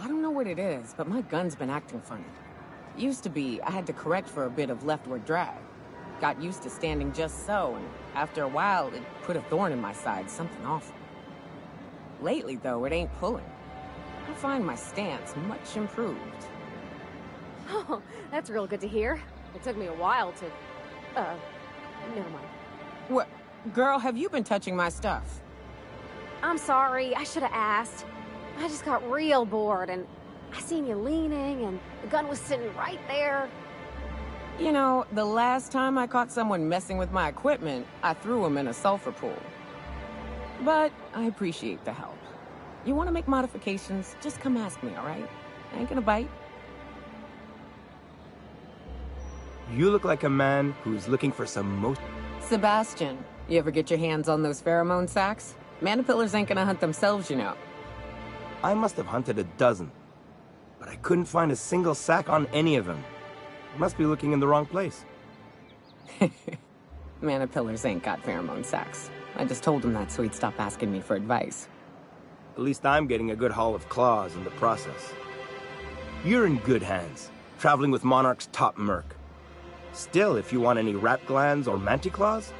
I don't know what it is, but my gun's been acting funny. Used to be, I had to correct for a bit of leftward drag. Got used to standing just so, and after a while, it put a thorn in my side, something awful. Lately, though, it ain't pulling. I find my stance much improved. Oh, that's real good to hear. It took me a while to... never mind. What? Girl, have you been touching my stuff? I'm sorry, I should have asked. I just got real bored, and I seen you leaning, and the gun was sitting right there. You know, the last time I caught someone messing with my equipment, I threw him in a sulfur pool. But I appreciate the help. You want to make modifications, just come ask me, all right? I ain't gonna bite. You look like a man who's looking for some Sebastian, you ever get your hands on those pheromone sacs? Manipillars ain't gonna hunt themselves, you know. I must have hunted a dozen, but I couldn't find a single sack on any of them. Must be looking in the wrong place. Manipillars ain't got pheromone sacs. I just told him that so he'd stop asking me for advice. At least I'm getting a good haul of claws in the process. You're in good hands, traveling with Monarch's top merc. Still, if you want any rat glands or manticlaws,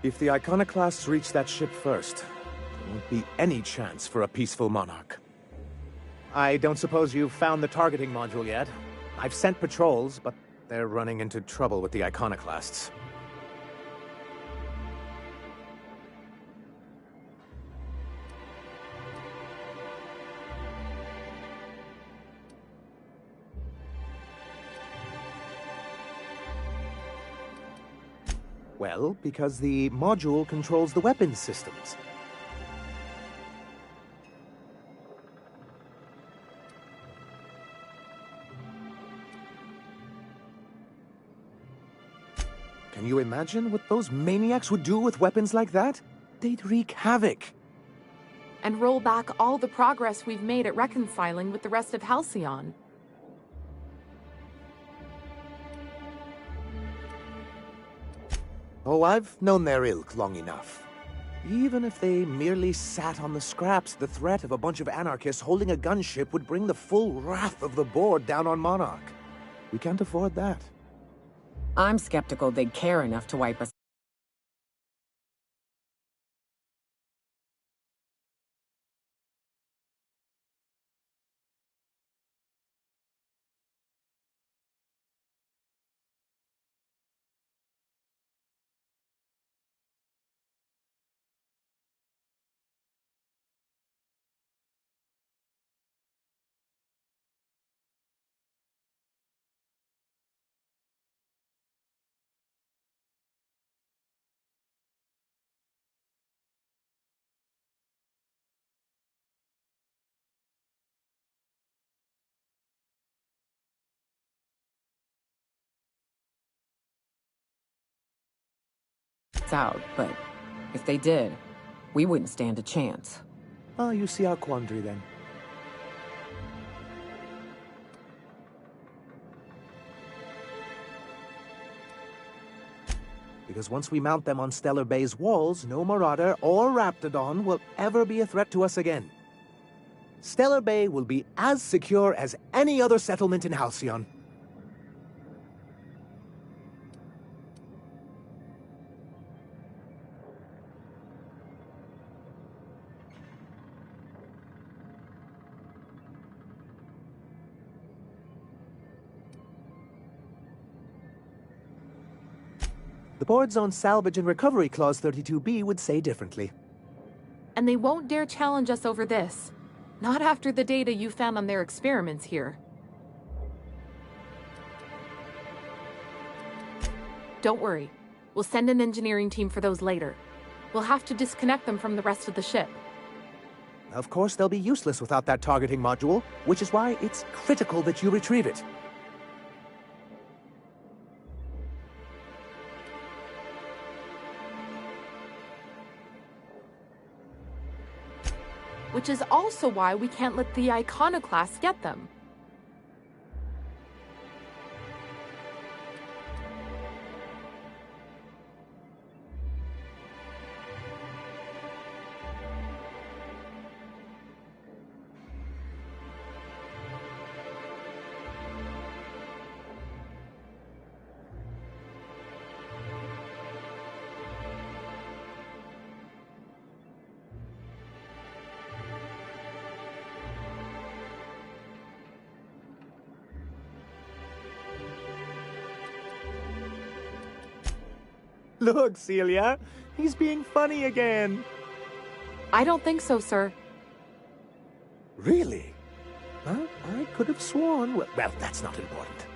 If the Iconoclasts reach that ship first, there won't be any chance for a peaceful monarch. I don't suppose you've found the targeting module yet? I've sent patrols, but they're running into trouble with the Iconoclasts. Well, because the module controls the weapons systems. Can you imagine what those maniacs would do with weapons like that? They'd wreak havoc. And roll back all the progress we've made at reconciling with the rest of Halcyon. Oh, I've known their ilk long enough. Even if they merely sat on the scraps, the threat of a bunch of anarchists holding a gunship would bring the full wrath of the board down on Monarch. We can't afford that. I'm skeptical they'd care enough to wipe us. Out, but if they did, we wouldn't stand a chance. Ah, you see our quandary then. Because once we mount them on Stellar Bay's walls, no Marauder or Raptidon will ever be a threat to us again. Stellar Bay will be as secure as any other settlement in Halcyon. The board's own Salvage and Recovery Clause 32B would say differently. And they won't dare challenge us over this. Not after the data you found on their experiments here. Don't worry. We'll send an engineering team for those later. We'll have to disconnect them from the rest of the ship. Of course, they'll be useless without that targeting module, which is why it's critical that you retrieve it. Which is also why we can't let the Iconoclasts get them. Look, Celia, he's being funny again. I don't think so, sir. Really? Well, I could have sworn... Well, that's not important.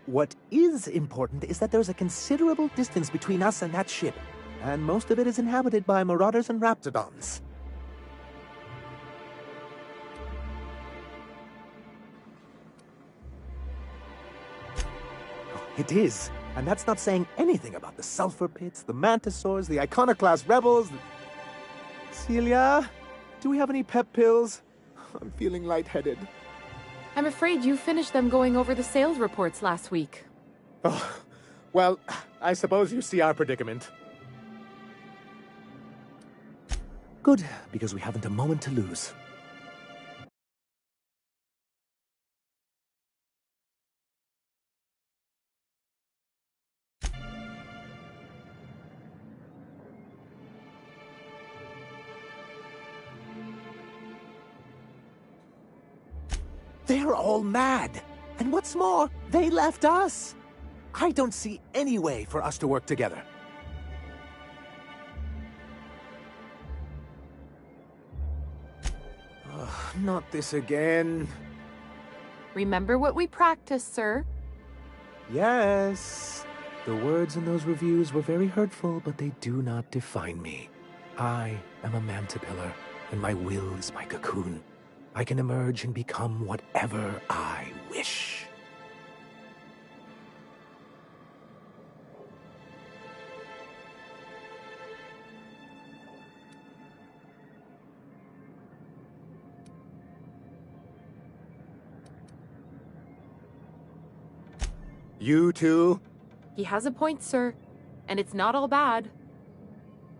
What is important is that there's a considerable distance between us and that ship, and most of it is inhabited by marauders and raptidons. It is, and that's not saying anything about the sulfur pits, the mantisaurs, the iconoclast rebels... Celia, do we have any pep pills? I'm feeling lightheaded. I'm afraid you finished them going over the sales reports last week. Oh, well, I suppose you see our predicament. Good, because we haven't a moment to lose. They're all mad. And what's more, they left us. I don't see any way for us to work together. Not this again. Remember what we practiced, sir. Yes. The words in those reviews were very hurtful, but they do not define me. I am a mantipillar, and my will is my cocoon. I can emerge and become whatever I wish. You too? He has a point, sir. And it's not all bad.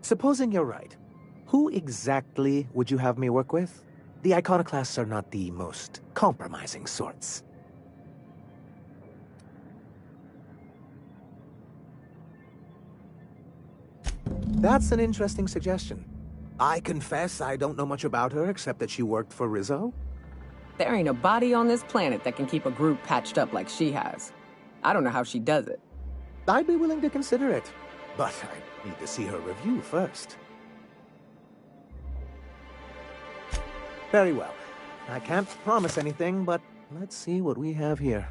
Supposing you're right, who exactly would you have me work with? The iconoclasts are not the most compromising sorts. That's an interesting suggestion. I confess I don't know much about her except that she worked for Rizzo. There ain't a body on this planet that can keep a group patched up like she has. I don't know how she does it. I'd be willing to consider it, but I need to see her review first. Very well. I can't promise anything, but let's see what we have here.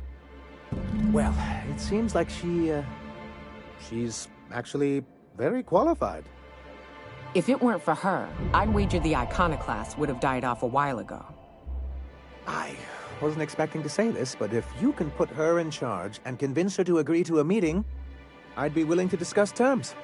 Well, it seems like she's actually very qualified. If it weren't for her, I'd wager the iconoclast would have died off a while ago. I wasn't expecting to say this, but if you can put her in charge and convince her to agree to a meeting, I'd be willing to discuss terms.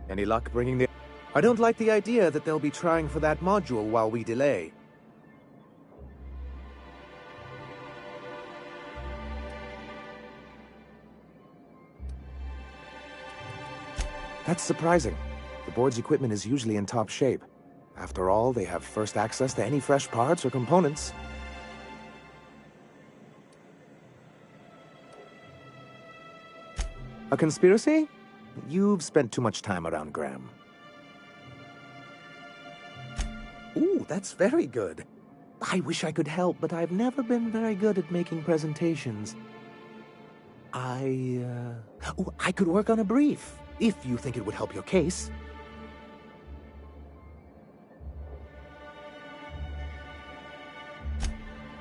Any luck bringing the... I don't like the idea that they'll be trying for that module while we delay. That's surprising. The board's equipment is usually in top shape. After all, they have first access to any fresh parts or components. A conspiracy? You've spent too much time around Graham. Ooh, that's very good. I wish I could help, but I've never been very good at making presentations. I could work on a brief, if you think it would help your case.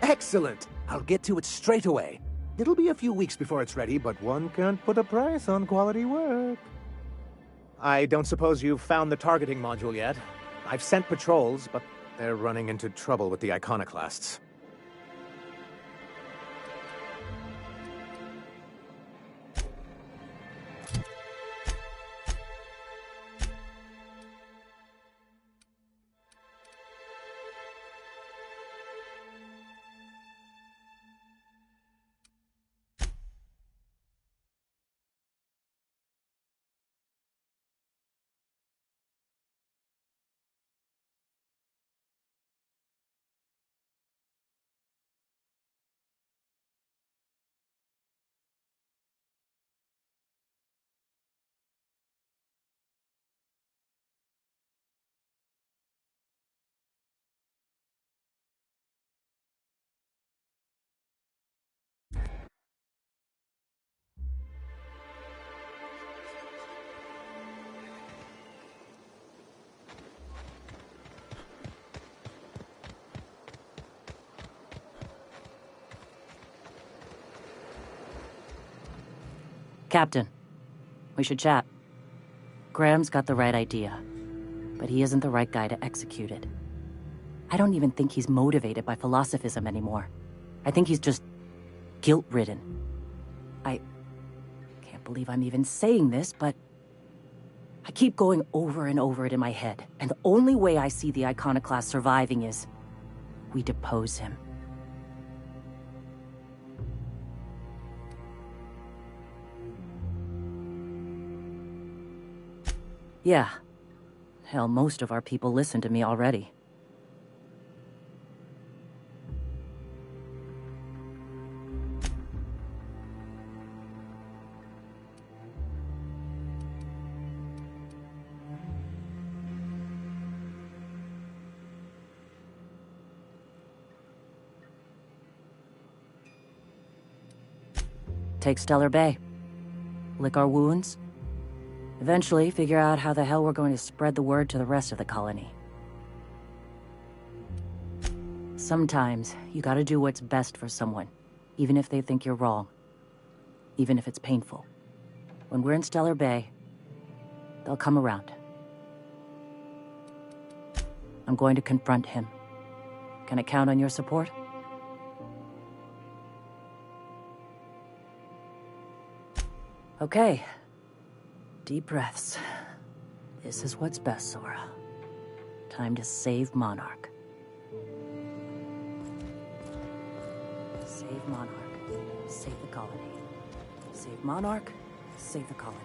Excellent! I'll get to it straight away. It'll be a few weeks before it's ready, but one can't put a price on quality work. I don't suppose you've found the targeting module yet. I've sent patrols, but they're running into trouble with the iconoclasts. Captain, we should chat. Graham's got the right idea, but he isn't the right guy to execute it. I don't even think he's motivated by philosophism anymore. I think he's just guilt-ridden. I can't believe I'm even saying this, but I keep going over and over it in my head, and the only way I see the Iconoclast surviving is we depose him. Yeah. Hell, most of our people listen to me already. Take Stellar Bay. Lick our wounds. Eventually, figure out how the hell we're going to spread the word to the rest of the colony. Sometimes, you gotta do what's best for someone, even if they think you're wrong. Even if it's painful. When we're in Stellar Bay, they'll come around. I'm going to confront him. Can I count on your support? Okay. Deep breaths. This is what's best, Sora. Time to save Monarch. Save Monarch. Save the colony. Save Monarch. Save the colony.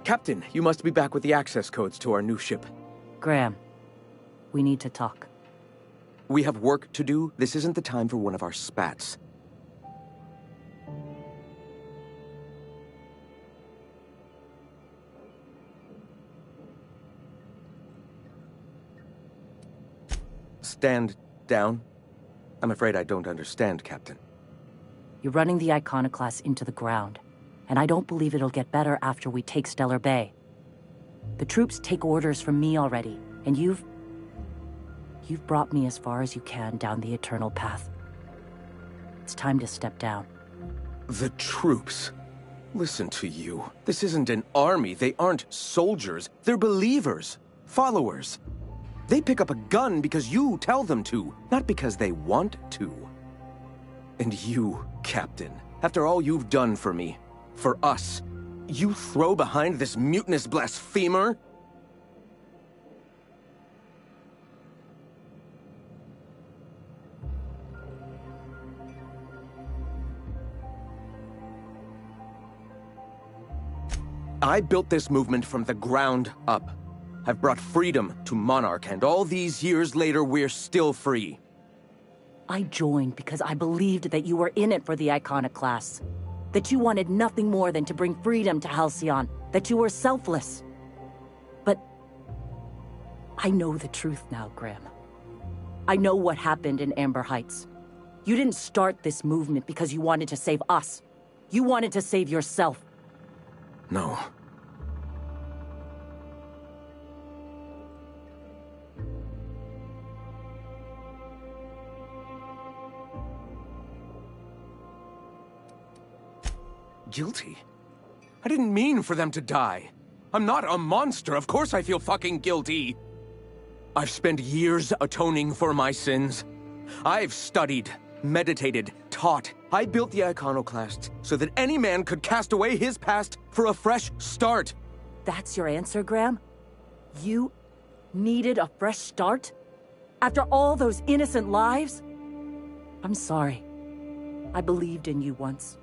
Captain, you must be back with the access codes to our new ship. Graham, we need to talk. We have work to do. This isn't the time for one of our spats. Stand down. I'm afraid I don't understand, Captain. You're running the Iconoclast into the ground, and I don't believe it'll get better after we take Stellar Bay. The troops take orders from me already, and you've brought me as far as you can down the Eternal Path. It's time to step down. The troops? Listen to you. This isn't an army. They aren't soldiers. They're believers. Followers. They pick up a gun because you tell them to, not because they want to. And you, Captain, after all you've done for me, for us, you throw behind this mutinous blasphemer? I built this movement from the ground up. I've brought freedom to Monarch, and all these years later, we're still free. I joined because I believed that you were in it for the Iconoclasts. That you wanted nothing more than to bring freedom to Halcyon. That you were selfless. But I know the truth now, Graham. I know what happened in Amber Heights. You didn't start this movement because you wanted to save us. You wanted to save yourself. No. Guilty? I didn't mean for them to die. I'm not a monster. Of course I feel fucking guilty. I've spent years atoning for my sins. I've studied, meditated, taught. I built the Iconoclasts so that any man could cast away his past for a fresh start. That's your answer, Graham? You needed a fresh start? After all those innocent lives? I'm sorry. I believed in you once.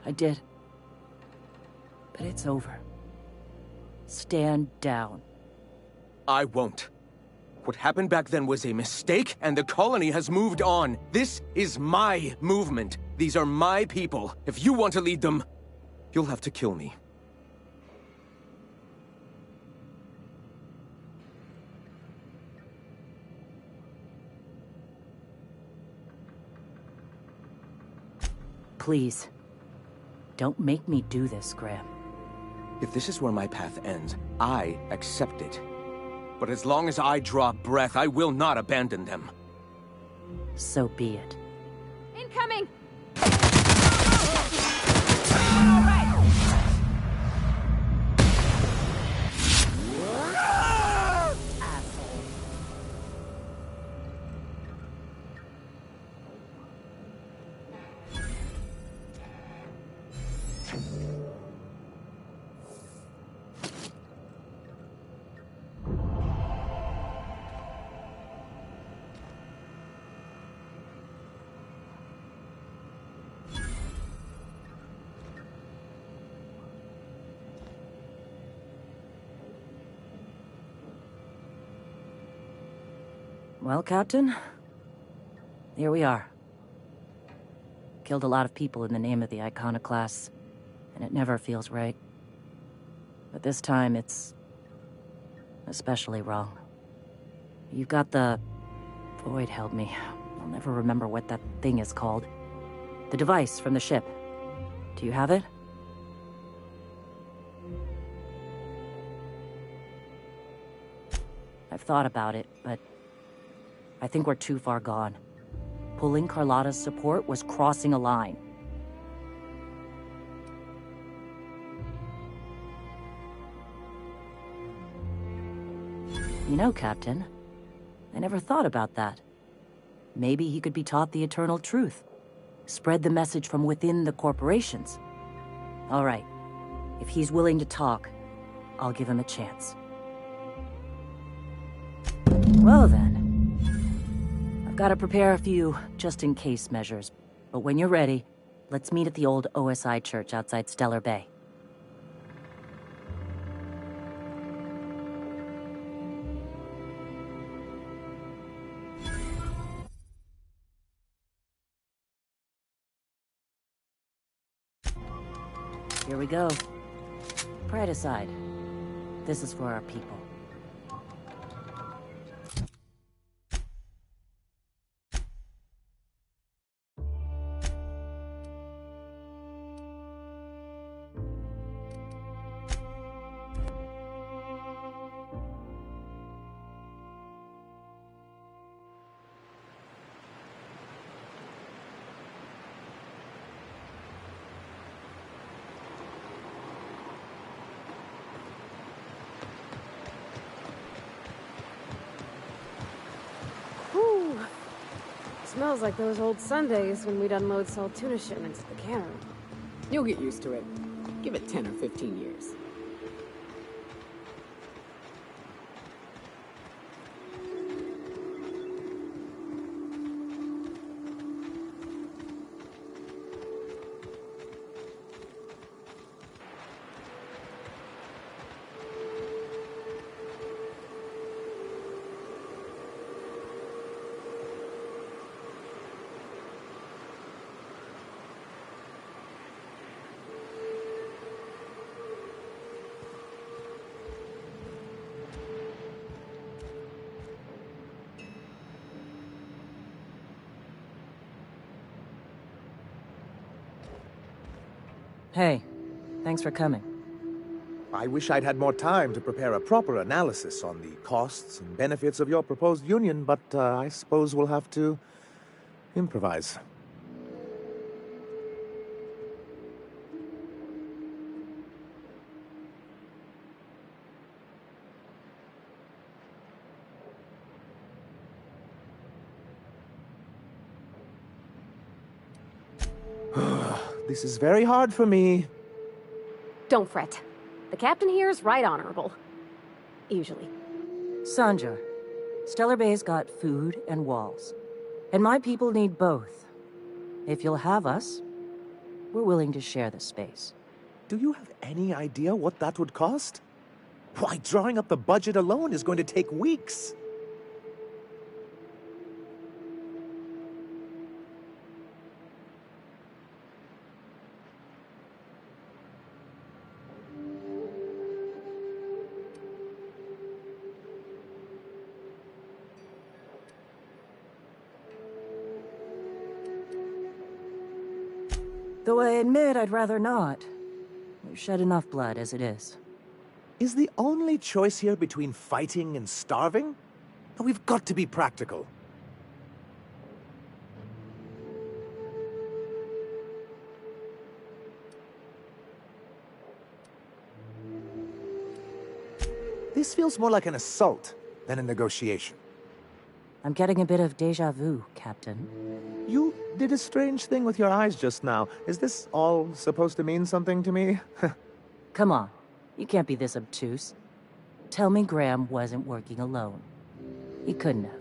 I did. But it's over. Stand down. I won't. What happened back then was a mistake, and the colony has moved on. This is my movement. These are my people. If you want to lead them, you'll have to kill me. Please. Don't make me do this, Graham. If this is where my path ends, I accept it. But as long as I draw breath, I will not abandon them. So be it. Incoming! Well, Captain, here we are. Killed a lot of people in the name of the Iconoclasts, and it never feels right. But this time, it's especially wrong. You've got the... Void held me. I'll never remember what that thing is called. The device from the ship. Do you have it? I've thought about it, but I think we're too far gone. Pulling Carlotta's support was crossing a line. You know, Captain, I never thought about that. Maybe he could be taught the eternal truth. Spread the message from within the corporations. All right. If he's willing to talk, I'll give him a chance. Well then. I've got to prepare a few just-in-case measures. But when you're ready, let's meet at the old OSI church outside Stellar Bay. Here we go. Pride aside, this is for our people. Whew. Smells like those old Sundays when we'd unload salt tuna shipments at the cannery. You'll get used to it. Give it 10 or 15 years. Hey, thanks for coming. I wish I'd had more time to prepare a proper analysis on the costs and benefits of your proposed union, but I suppose we'll have to improvise. This is very hard for me. Don't fret. The captain here is right honorable. Usually. Sanja, Stellar Bay's got food and walls. And my people need both. If you'll have us, we're willing to share the space. Do you have any idea what that would cost? Why, drawing up the budget alone is going to take weeks. Though I admit I'd rather not. We've shed enough blood as it is. Is the only choice here between fighting and starving? We've got to be practical. This feels more like an assault than a negotiation. I'm getting a bit of déjà vu, Captain. You did a strange thing with your eyes just now. Is this all supposed to mean something to me? Come on, you can't be this obtuse. Tell me Graham wasn't working alone. He couldn't have.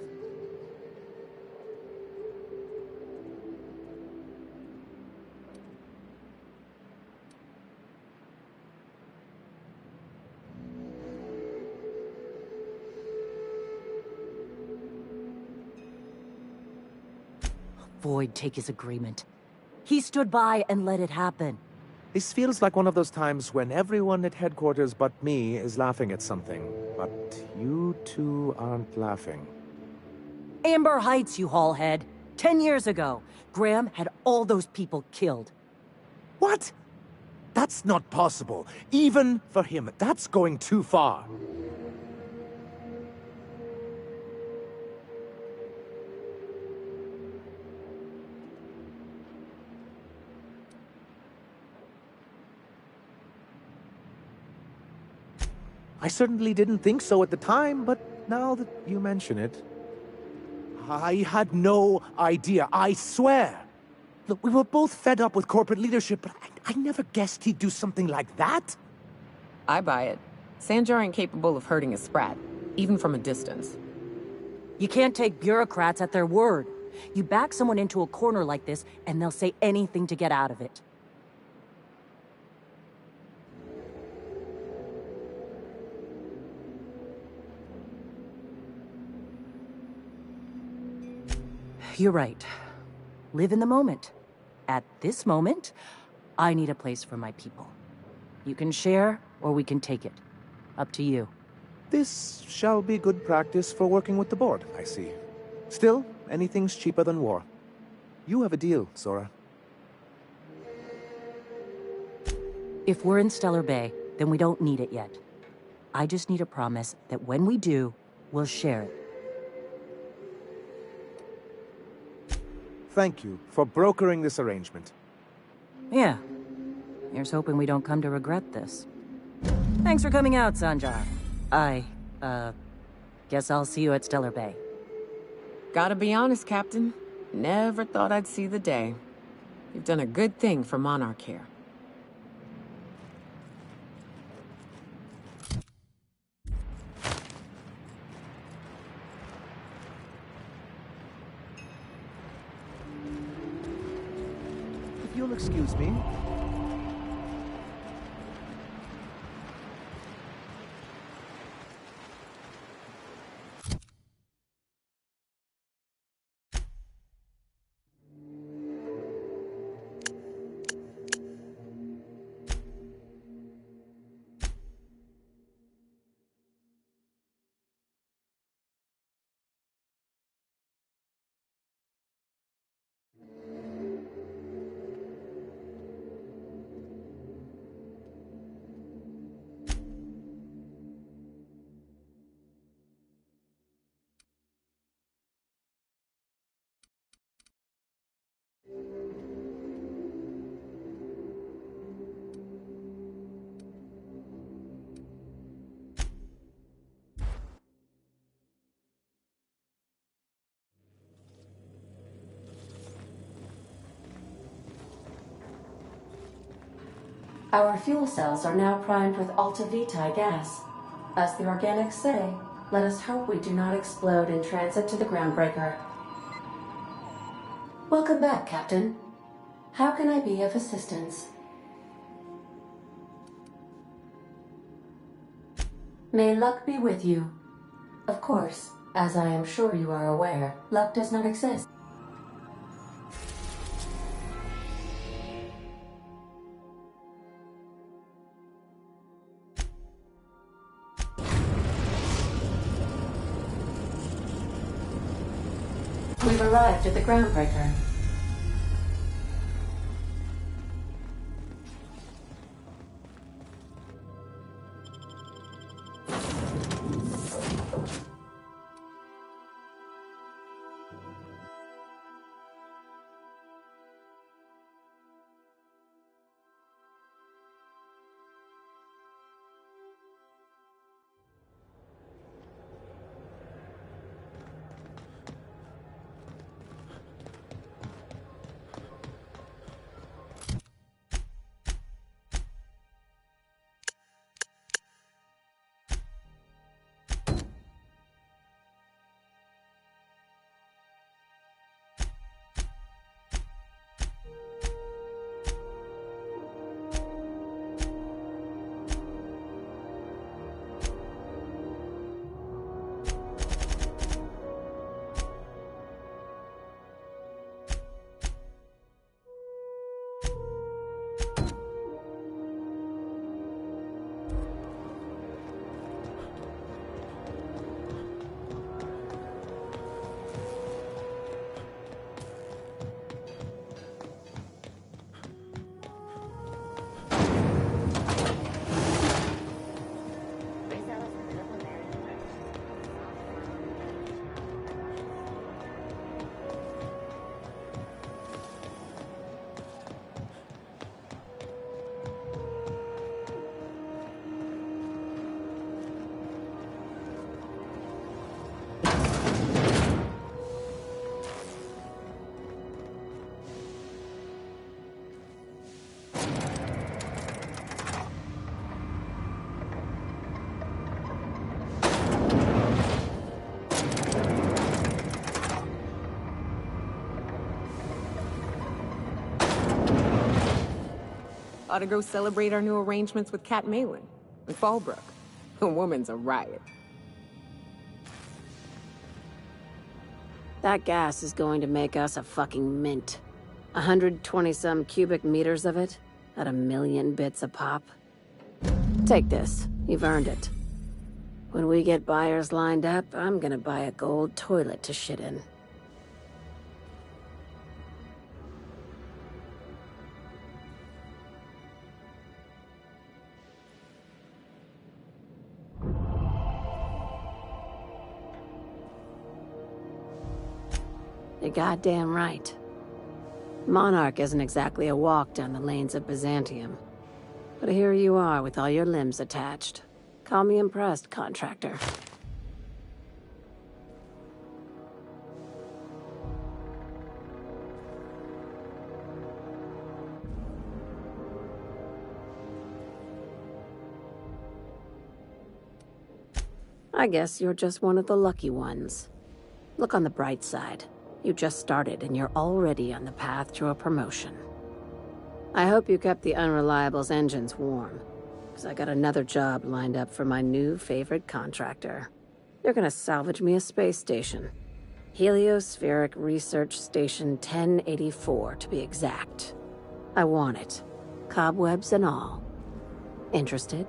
Void take his agreement. He stood by and let it happen. This feels like one of those times when everyone at headquarters but me is laughing at something. But you two aren't laughing. Amber Heights, you haulhead. 10 years ago, Graham had all those people killed. What? That's not possible. Even for him, that's going too far. I certainly didn't think so at the time, but now that you mention it... I had no idea, I swear. Look, we were both fed up with corporate leadership, but I never guessed he'd do something like that. I buy it. Sanjar ain't capable of hurting a sprat, even from a distance. You can't take bureaucrats at their word. You back someone into a corner like this, and they'll say anything to get out of it. You're right. Live in the moment. At this moment, I need a place for my people. You can share, or we can take it. Up to you. This shall be good practice for working with the board, I see. Still, anything's cheaper than war. You have a deal, Sora. If we're in Stellar Bay, then we don't need it yet. I just need a promise that when we do, we'll share it. Thank you for brokering this arrangement. Yeah. Here's hoping we don't come to regret this. Thanks for coming out, Sanjar. Guess I'll see you at Stellar Bay. Gotta be honest, Captain. Never thought I'd see the day. You've done a good thing for Monarch here. If you'll excuse me. Our fuel cells are now primed with Alta Vitae gas. As the organics say, let us hope we do not explode in transit to the Groundbreaker. Welcome back, Captain. How can I be of assistance? May luck be with you. Of course, as I am sure you are aware, luck does not exist. We've arrived at the Groundbreaker. Ought to go celebrate our new arrangements with Cat Malin and Fallbrook. The woman's a riot. That gas is going to make us a fucking mint. 120-some cubic meters of it, at 1,000,000 bits a pop. Take this. You've earned it. When we get buyers lined up, I'm gonna buy a gold toilet to shit in. You're goddamn right. Monarch isn't exactly a walk down the lanes of Byzantium. But here you are with all your limbs attached. Call me impressed, contractor. I guess you're just one of the lucky ones. Look on the bright side. You just started and you're already on the path to a promotion. I hope you kept the Unreliable's engines warm, because I got another job lined up for my new favorite contractor. They're gonna salvage me a space station. Heliospheric Research Station 1084, to be exact. I want it. Cobwebs and all. Interested?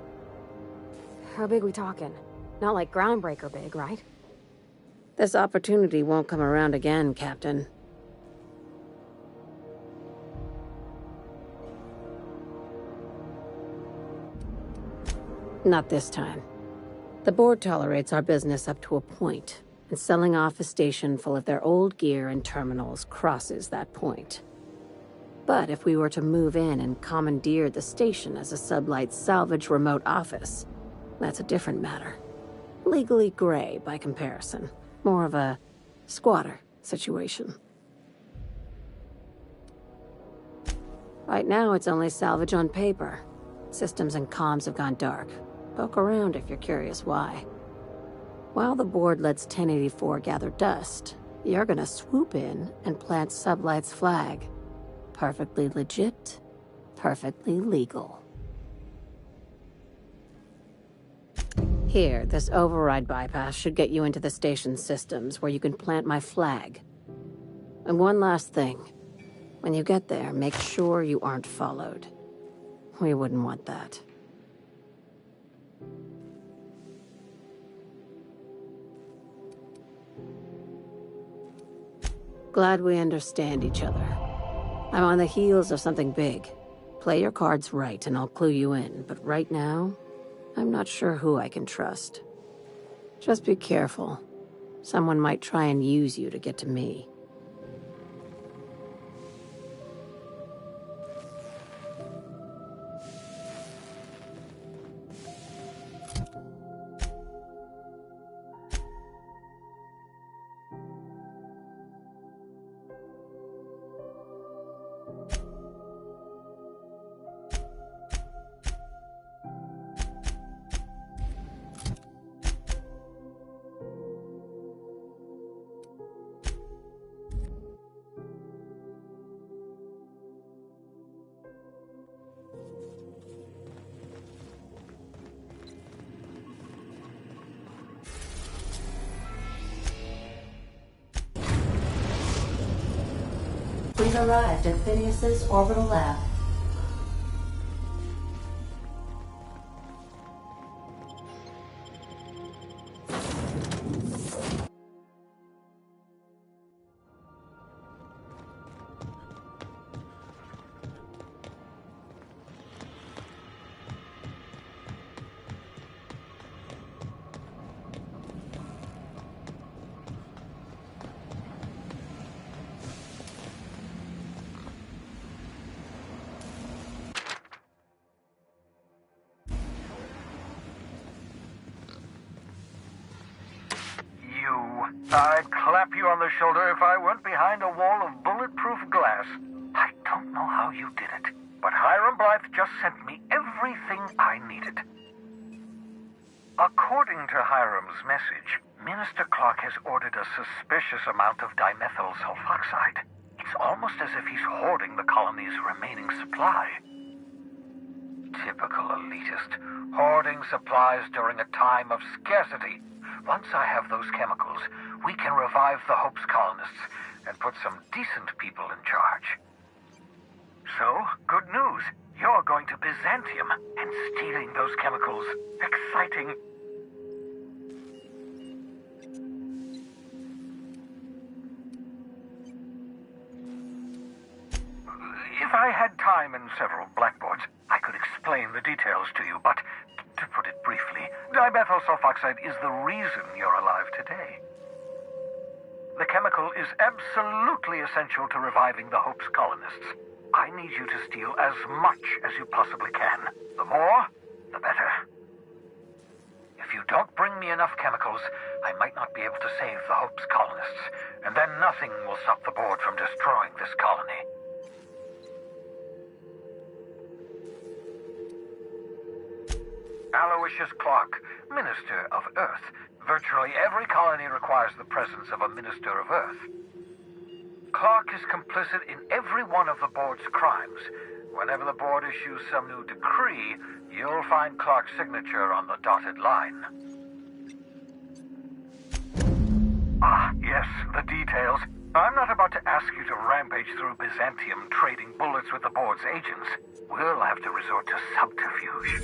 How big we talking? Not like groundbreaker big, right? This opportunity won't come around again, Captain. Not this time. The board tolerates our business up to a point, and selling off a station full of their old gear and terminals crosses that point. But if we were to move in and commandeer the station as a sublight salvage remote office, that's a different matter. Legally gray by comparison. More of a squatter situation. Right now, it's only salvage on paper. Systems and comms have gone dark. Poke around if you're curious why. While the board lets 1084 gather dust, you're gonna swoop in and plant Sublight's flag. Perfectly legit, perfectly legal. Here, this override bypass should get you into the station's systems where you can plant my flag. And one last thing. When you get there, make sure you aren't followed. We wouldn't want that. Glad we understand each other. I'm on the heels of something big. Play your cards right and I'll clue you in, but right now, I'm not sure who I can trust. Just be careful. Someone might try and use you to get to me. We've arrived at Phineas's orbital lab. I'd clap you on the shoulder if I weren't behind a wall of bulletproof glass. I don't know how you did it, but Hiram Blythe just sent me everything I needed. According to Hiram's message, Minister Clark has ordered a suspicious amount of dimethyl sulfoxide. It's almost as if he's hoarding the colony's remaining supply. Typical elitist, hoarding supplies during a time of scarcity. Once I have those chemicals, we can revive the Hope's colonists and put some decent people in charge. So, good news. You're going to Byzantium and stealing those chemicals. Exciting. If I had time and several blackboards, I could explain the details to you, but to put it briefly, dimethyl sulfoxide is the reason you're alive today. The chemical is absolutely essential to reviving the Hope's colonists. I need you to steal as much as you possibly can. The more, the better. If you don't bring me enough chemicals, I might not be able to save the Hope's colonists, and then nothing will stop the board from destroying this colony. Aloysius Clark, Minister of Earth. Virtually every colony requires the presence of a Minister of Earth. Clark is complicit in every one of the board's crimes. Whenever the board issues some new decree, you'll find Clark's signature on the dotted line. Ah, yes, the details. I'm not about to ask you to rampage through Byzantium trading bullets with the board's agents. We'll have to resort to subterfuge.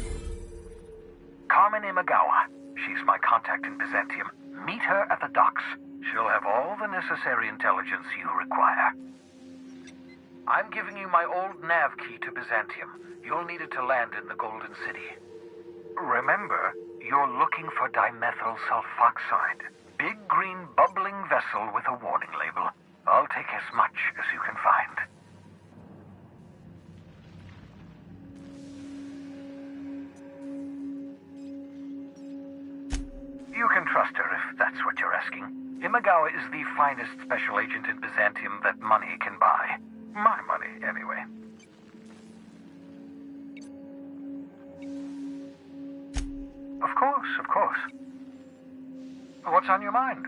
Carmen Imagawa. She's my contact in Byzantium. Meet her at the docks. She'll have all the necessary intelligence you require. I'm giving you my old nav key to Byzantium. You'll need it to land in the Golden City. Remember, you're looking for dimethyl sulfoxide. Big green bubbling vessel with a warning label. I'll take as much as you can find. You can trust her if that's what you're asking. Imagawa is the finest special agent in Byzantium that money can buy. My money, anyway. Of course, of course. What's on your mind?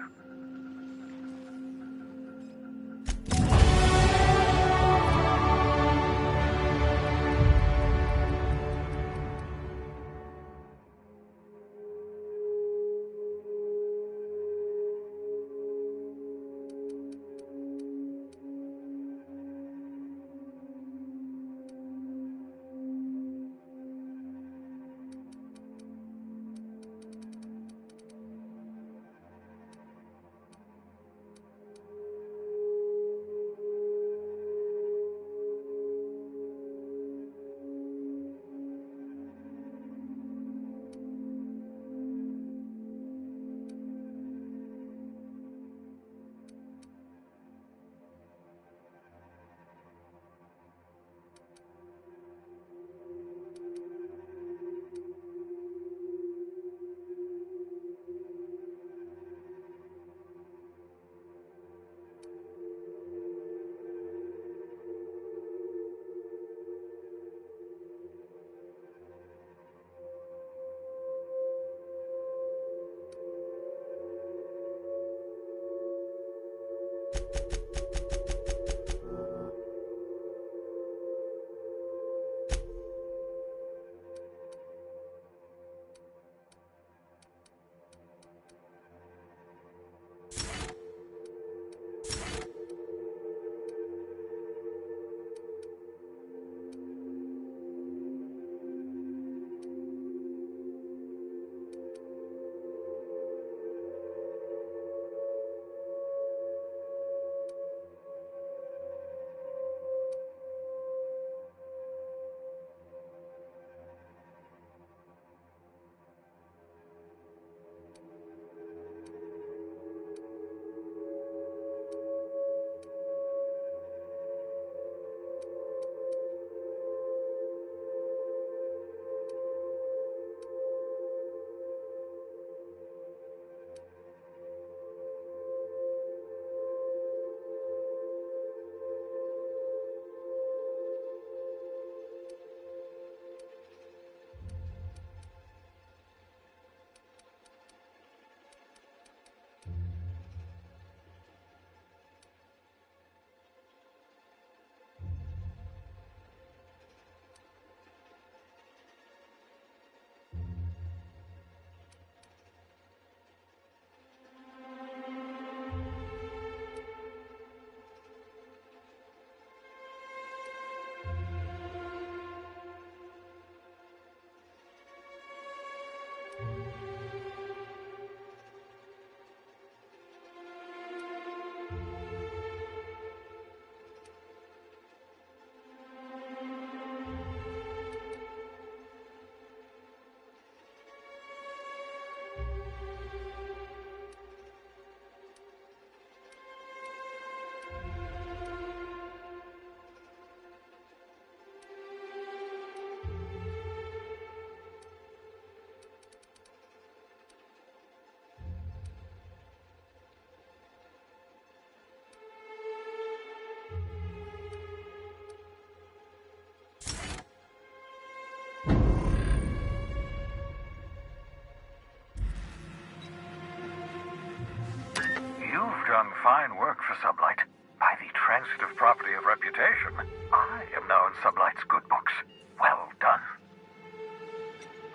done fine work for Sublight. By the transitive property of reputation, I am now in Sublight's good books. Well done.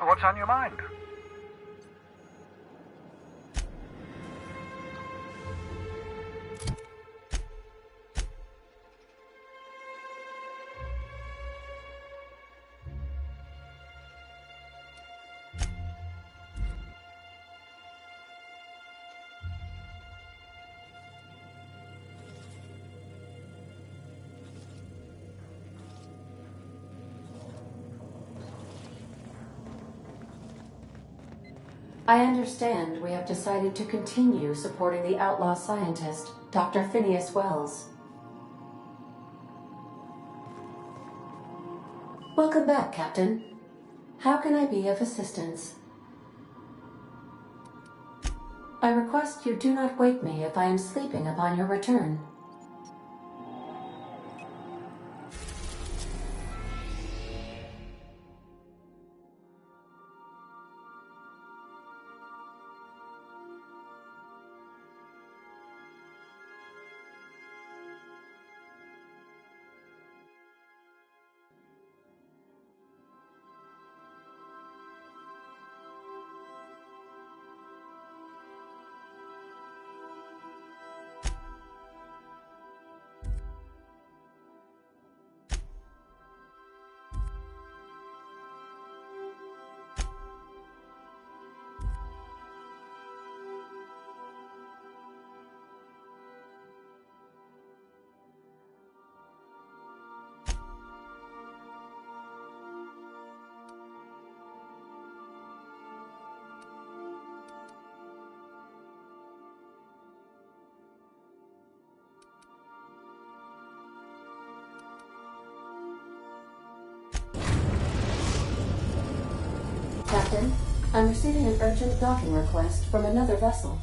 What's on your mind? I understand we have decided to continue supporting the outlaw scientist, Dr. Phineas Wells. Welcome back, Captain. How can I be of assistance? I request you do not wake me if I am sleeping upon your return. Captain, I'm receiving an urgent docking request from another vessel.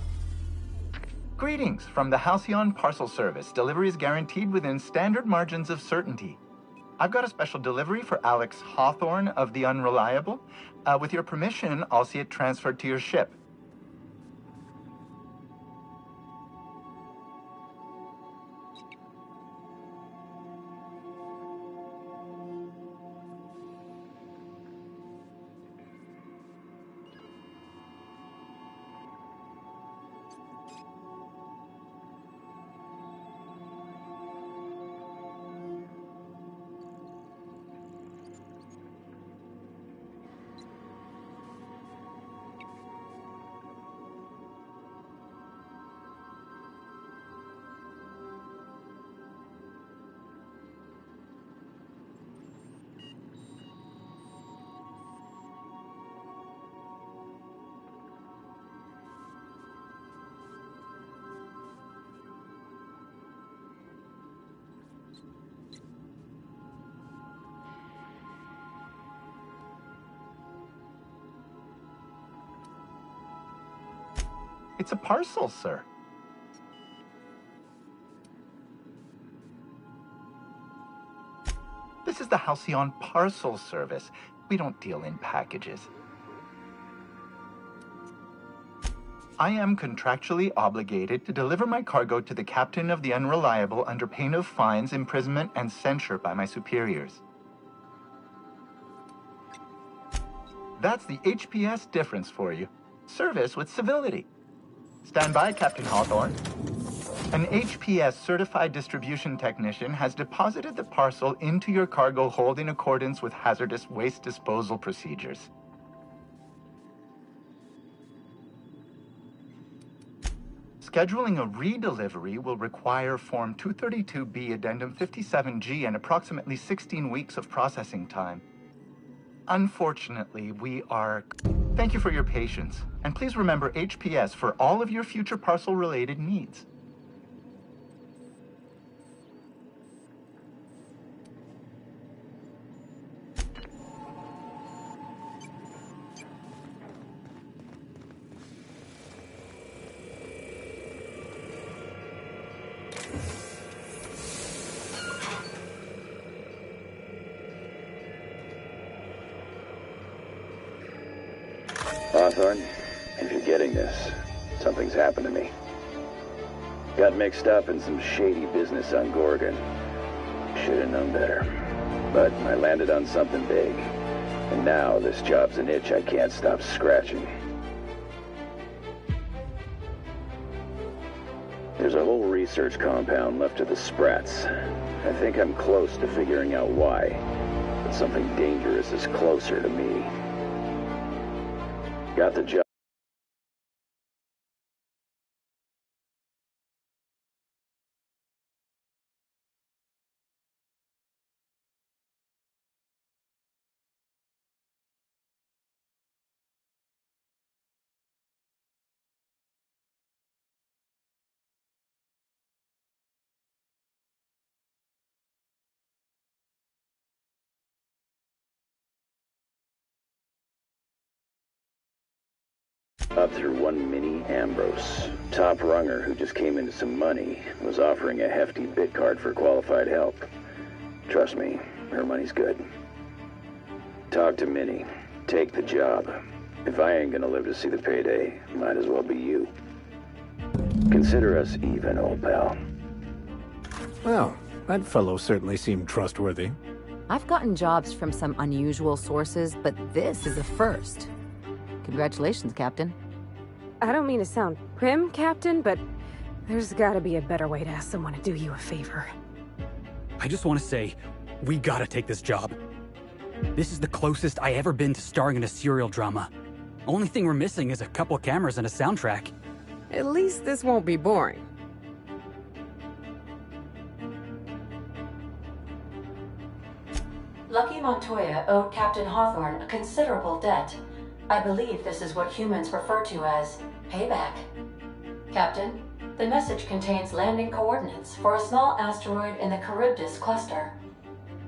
Greetings from the Halcyon Parcel Service. Delivery is guaranteed within standard margins of certainty. I've got a special delivery for Alex Hawthorne of the Unreliable. With your permission, I'll see it transferred to your ship. It's a parcel, sir. This is the Halcyon Parcel Service. We don't deal in packages. I am contractually obligated to deliver my cargo to the captain of the Unreliable under pain of fines, imprisonment, and censure by my superiors. That's the HPS difference for you. Service with civility. Stand by, Captain Hawthorne. An HPS certified distribution technician has deposited the parcel into your cargo hold in accordance with hazardous waste disposal procedures. Scheduling a redelivery will require Form 232B Addendum 57G and approximately 16 weeks of processing time. Unfortunately, we are... Thank you for your patience, and please remember HPS for all of your future parcel-related needs. Hawthorne, if you're getting this, something's happened to me. Got mixed up in some shady business on Gorgon. Should have known better. But I landed on something big. And now this job's an itch I can't stop scratching. There's a whole research compound left of the Sprats. I think I'm close to figuring out why. But something dangerous is closer to me. Got the job. Up through one Minnie Ambrose. Top runger who just came into some money was offering a hefty bid card for qualified help. Trust me, her money's good. Talk to Minnie. Take the job. If I ain't gonna live to see the payday, might as well be you. Consider us even, old pal. Well, that fellow certainly seemed trustworthy. I've gotten jobs from some unusual sources, but this is a first. Congratulations, Captain. I don't mean to sound prim, Captain, but there's gotta be a better way to ask someone to do you a favor. I just want to say, we gotta take this job. This is the closest I ever been to starring in a serial drama. Only thing we're missing is a couple cameras and a soundtrack. At least this won't be boring. Lucky Montoya owed Captain Hawthorne a considerable debt. I believe this is what humans refer to as payback. Captain, the message contains landing coordinates for a small asteroid in the Charybdis cluster.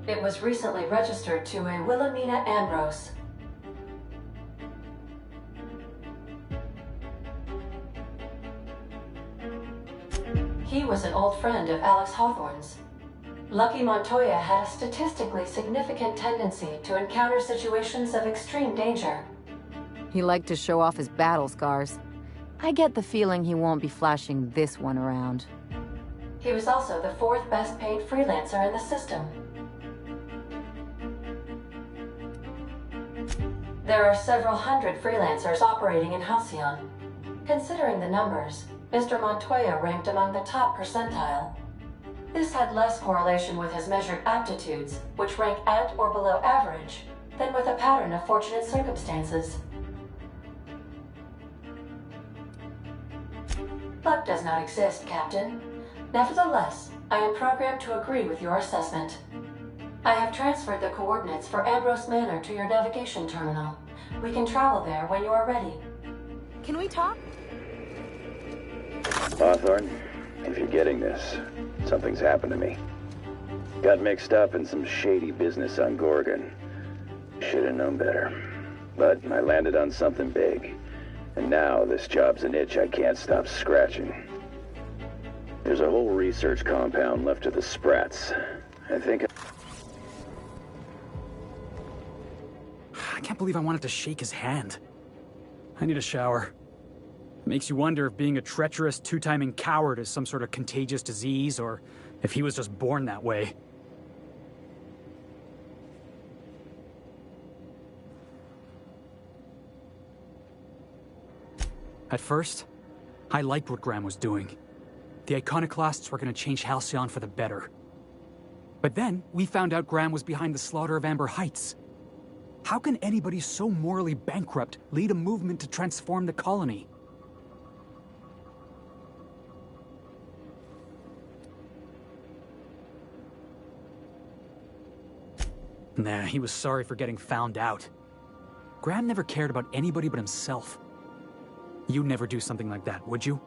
It was recently registered to a Wilhelmina Ambrose. He was an old friend of Alex Hawthorne's. Lucky Montoya had a statistically significant tendency to encounter situations of extreme danger. He liked to show off his battle scars. I get the feeling he won't be flashing this one around. He was also the 4th best paid freelancer in the system. There are several hundred freelancers operating in Halcyon. Considering the numbers, Mr. Montoya ranked among the top percentile. This had less correlation with his measured aptitudes, which rank at or below average, than with a pattern of fortunate circumstances. Luck does not exist, Captain. Nevertheless, I am programmed to agree with your assessment. I have transferred the coordinates for Ambrose Manor to your navigation terminal. We can travel there when you are ready. Can we talk? Hawthorne, if you're getting this, something's happened to me. Got mixed up in some shady business on Gorgon. Should have known better. But I landed on something big. And now this job's an itch I can't stop scratching. There's a whole research compound left of the Sprats. I think... I can't believe I wanted to shake his hand. I need a shower. Makes you wonder if being a treacherous, two-timing coward is some sort of contagious disease, or if he was just born that way. At first, I liked what Graham was doing. The Iconoclasts were going to change Halcyon for the better. But then, we found out Graham was behind the slaughter of Amber Heights. How can anybody so morally bankrupt lead a movement to transform the colony? Nah, he was sorry for getting found out. Graham never cared about anybody but himself. You'd never do something like that, would you?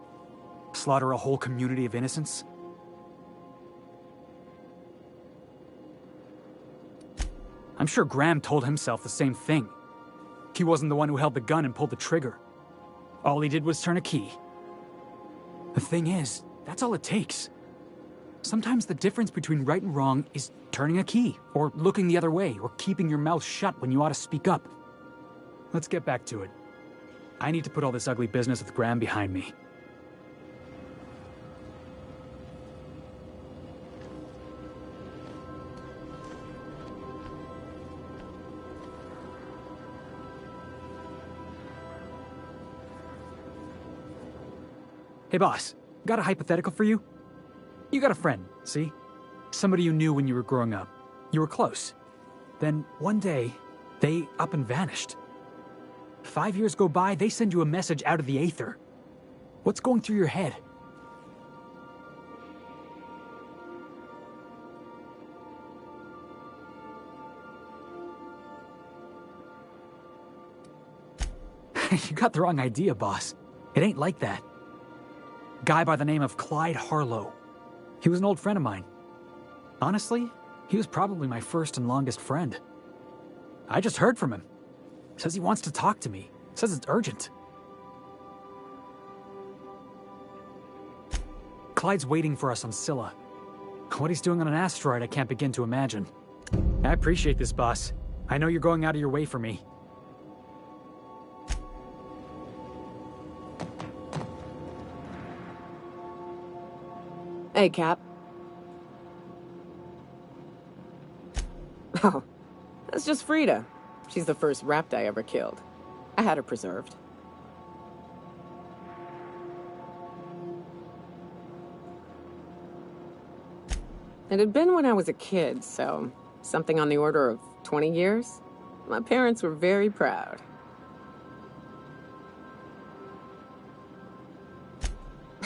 Slaughter a whole community of innocents? I'm sure Graham told himself the same thing. He wasn't the one who held the gun and pulled the trigger. All he did was turn a key. The thing is, that's all it takes. Sometimes the difference between right and wrong is turning a key, or looking the other way, or keeping your mouth shut when you ought to speak up. Let's get back to it. I need to put all this ugly business with Graham behind me. Hey boss, got a hypothetical for you? You got a friend, see? Somebody you knew when you were growing up. You were close. Then one day, they up and vanished. 5 years go by, they send you a message out of the aether. What's going through your head? You got the wrong idea, boss. It ain't like that. Guy by the name of Clyde Harlow. He was an old friend of mine. Honestly, he was probably my first and longest friend. I just heard from him. Says he wants to talk to me. Says it's urgent. Clyde's waiting for us on Scylla. What he's doing on an asteroid, I can't begin to imagine. I appreciate this, boss. I know you're going out of your way for me. Hey, Cap. Oh, that's just Frida. She's the first rapt I ever killed. I had her preserved. It had been when I was a kid, so something on the order of 20 years. My parents were very proud.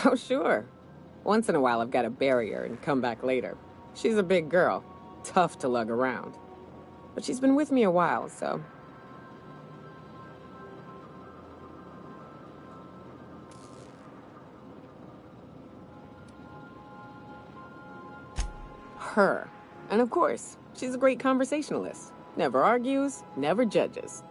Oh, sure. Once in a while, I've got to bury her and come back later. She's a big girl, tough to lug around. But she's been with me a while, so... Her. And of course, she's a great conversationalist. Never argues, never judges.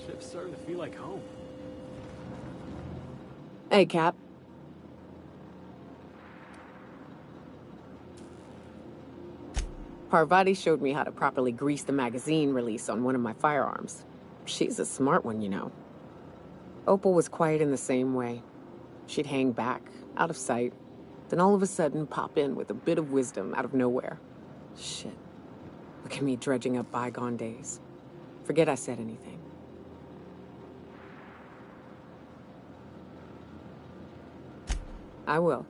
Ship's starting to feel like home. Hey, Cap. Parvati showed me how to properly grease the magazine release on one of my firearms. She's a smart one, you know. Opal was quiet in the same way. She'd hang back, out of sight, then all of a sudden pop in with a bit of wisdom out of nowhere. Shit. Look at me dredging up bygone days. Forget I said anything. I will.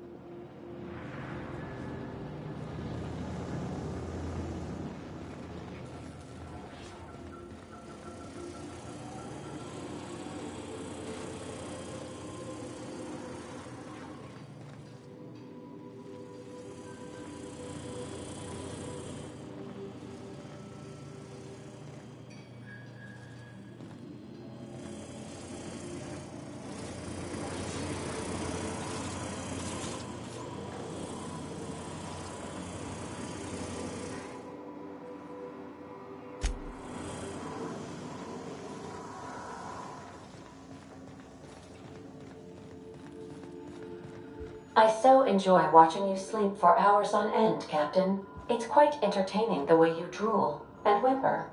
I so enjoy watching you sleep for hours on end, Captain. It's quite entertaining the way you drool and whimper.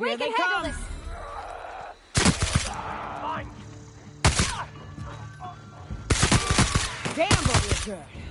Here they come! Damn, but we're good.